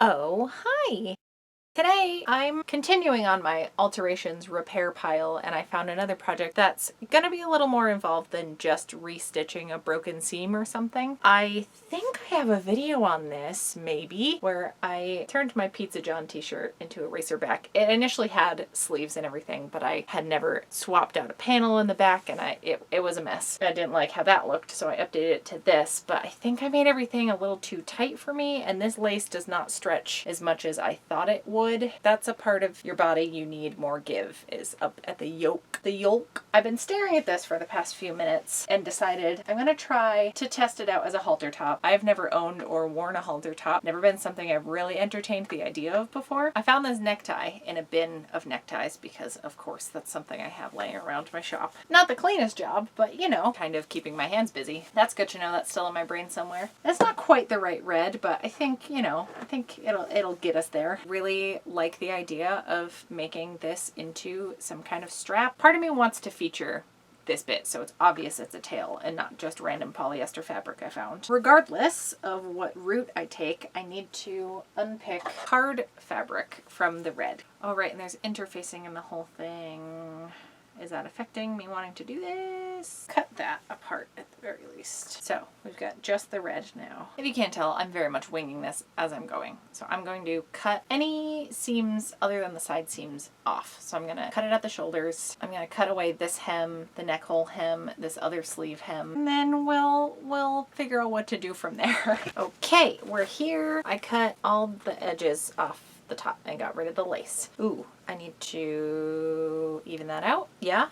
Oh, hi! Today I'm continuing on my alterations repair pile, and I found another project that's gonna be a little more involved than just restitching a broken seam or something. I think I have a video on this, maybe, where I turned my Pizza John t-shirt into a racerback. It initially had sleeves and everything, but I had never swapped out a panel in the back, and it was a mess. I didn't like how that looked, so I updated it to this, but I think I made everything a little too tight for me, and this lace does not stretch as much as I thought it would. That's a part of your body you need more give, is up at the yoke. The yoke. I've been staring at this for the past few minutes and decided I'm gonna try to test it out as a halter top. I've never owned or worn a halter top. Never been something I've really entertained the idea of before. I found this necktie in a bin of neckties because of course that's something I have laying around my shop. Not the cleanest job, but you know, kind of keeping my hands busy. That's good to know. That's still in my brain somewhere. It's not quite the right red, but I think, you know, I think it'll get us there. Really like the idea of making this into some kind of strap. Part of me wants to feature this bit so it's obvious it's a tail and not just random polyester fabric I found. Regardless of what route I take, I need to unpick hard fabric from the red. Oh right, and there's interfacing in the whole thing. Is that affecting me wanting to do this? Cut that apart at the very least. So we've got just the red now. If you can't tell, I'm very much winging this as I'm going. So I'm going to cut any seams other than the side seams off. So I'm gonna cut it at the shoulders. I'm gonna cut away this hem, the neck hole hem, this other sleeve hem, and then we'll figure out what to do from there. Okay, we're here. I cut all the edges off the top and got rid of the lace. Ooh, I need to even that out. Yeah.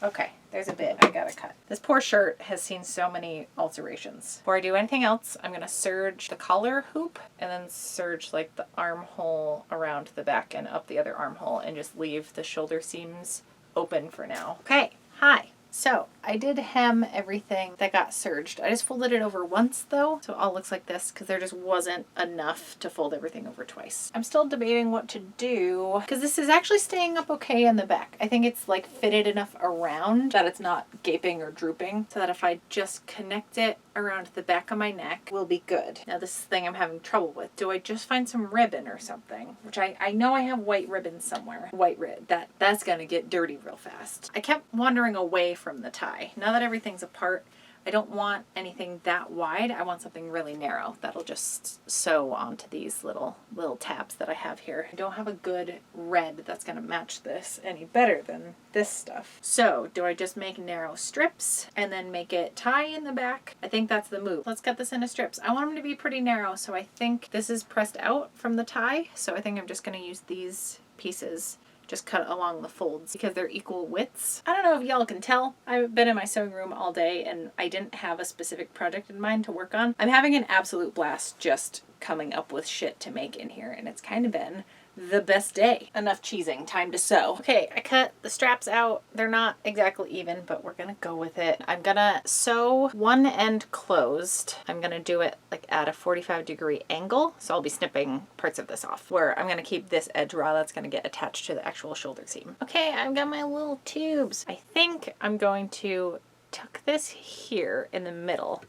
Okay, there's a bit I gotta cut. This poor shirt has seen so many alterations. Before I do anything else, I'm gonna serge the collar hoop and then serge like the armhole around the back and up the other armhole and just leave the shoulder seams open for now. Okay, hi. So I did hem everything that got serged. I just folded it over once though, so it all looks like this because there just wasn't enough to fold everything over twice. I'm still debating what to do because this is actually staying up okay in the back. I think it's like fitted enough around that it's not gaping or drooping so that if I just connect it around the back of my neck, we'll be good. Now this thing I'm having trouble with. Do I just find some ribbon or something? Which I know I have white ribbon somewhere. White ribbon. That's gonna get dirty real fast. I kept wandering away from the tie. Now that everything's apart, I don't want anything that wide. I want something really narrow that'll just sew onto these little tabs that I have here. I don't have a good red that's gonna match this any better than this stuff. So do I just make narrow strips and then make it tie in the back? I think that's the move. Let's cut this into strips. I want them to be pretty narrow, so I think this is pressed out from the tie. So I think I'm just gonna use these pieces, just cut along the folds because they're equal widths. I don't know if y'all can tell. I've been in my sewing room all day and I didn't have a specific project in mind to work on. I'm having an absolute blast just coming up with shit to make in here, and it's kind of been the best day. Enough cheesing, time to sew. Okay, I cut the straps out. They're not exactly even, but we're gonna go with it. I'm gonna sew one end closed. I'm gonna do it like at a 45-degree angle. So I'll be snipping parts of this off where I'm gonna keep this edge raw. That's gonna get attached to the actual shoulder seam. Okay, I've got my little tubes. I think I'm going to tuck this here in the middle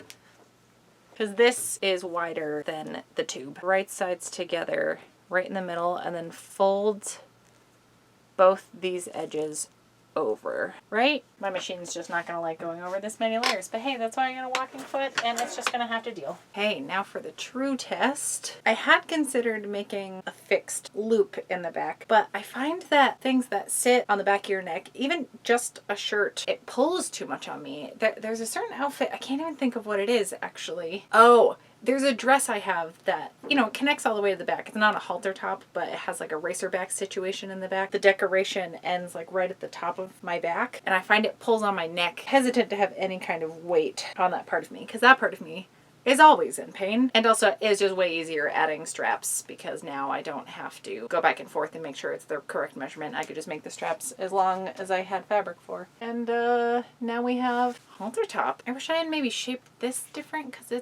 because this is wider than the tube. Right sides together, right in the middle, and then fold both these edges over, right? My machine's just not gonna like going over this many layers, but hey, that's why I got a walking foot and it's just gonna have to deal. Okay, now for the true test. I had considered making a fixed loop in the back, but I find that things that sit on the back of your neck, even just a shirt, it pulls too much on me. There's a certain outfit, I can't even think of what it is actually. Oh, there's a dress I have that, you know, connects all the way to the back. It's not a halter top, but it has like a racerback situation in the back. The decoration ends like right at the top of my back, and I find it pulls on my neck. Hesitant to have any kind of weight on that part of me, because that part of me is always in pain. And also it's just way easier adding straps because now I don't have to go back and forth and make sure it's the correct measurement. I could just make the straps as long as I had fabric for. And now we have halter top. I wish I had maybe shaped this different because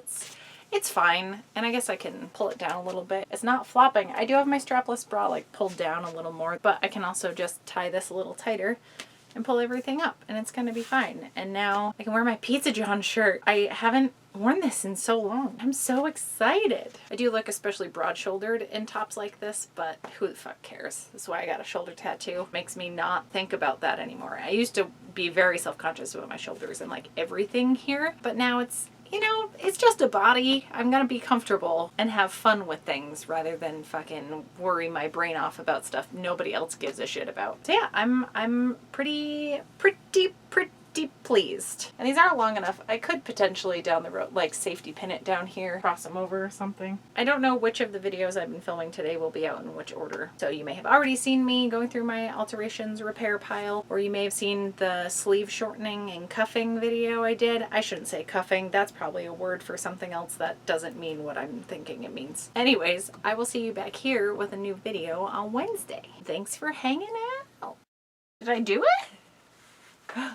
it's fine, and I guess I can pull it down a little bit. It's not flopping. I do have my strapless bra like pulled down a little more, but I can also just tie this a little tighter and pull everything up and it's gonna be fine. And now I can wear my Pizza John shirt. I haven't worn this in so long. I'm so excited. I do look especially broad-shouldered in tops like this, but who the fuck cares? That's why I got a shoulder tattoo. Makes me not think about that anymore. I used to be very self-conscious about my shoulders and like everything here, but now it's, you know, it's just a body. I'm gonna be comfortable and have fun with things rather than fucking worry my brain off about stuff nobody else gives a shit about. So yeah, I'm pretty pleased. And these aren't long enough. I could potentially down the road like safety pin it down here, cross them over or something. I don't know which of the videos I've been filming today will be out in which order. So you may have already seen me going through my alterations repair pile, or you may have seen the sleeve shortening and cuffing video I did. I shouldn't say cuffing. That's probably a word for something else that doesn't mean what I'm thinking it means. Anyways, I will see you back here with a new video on Wednesday. Thanks for hanging out. Did I do it?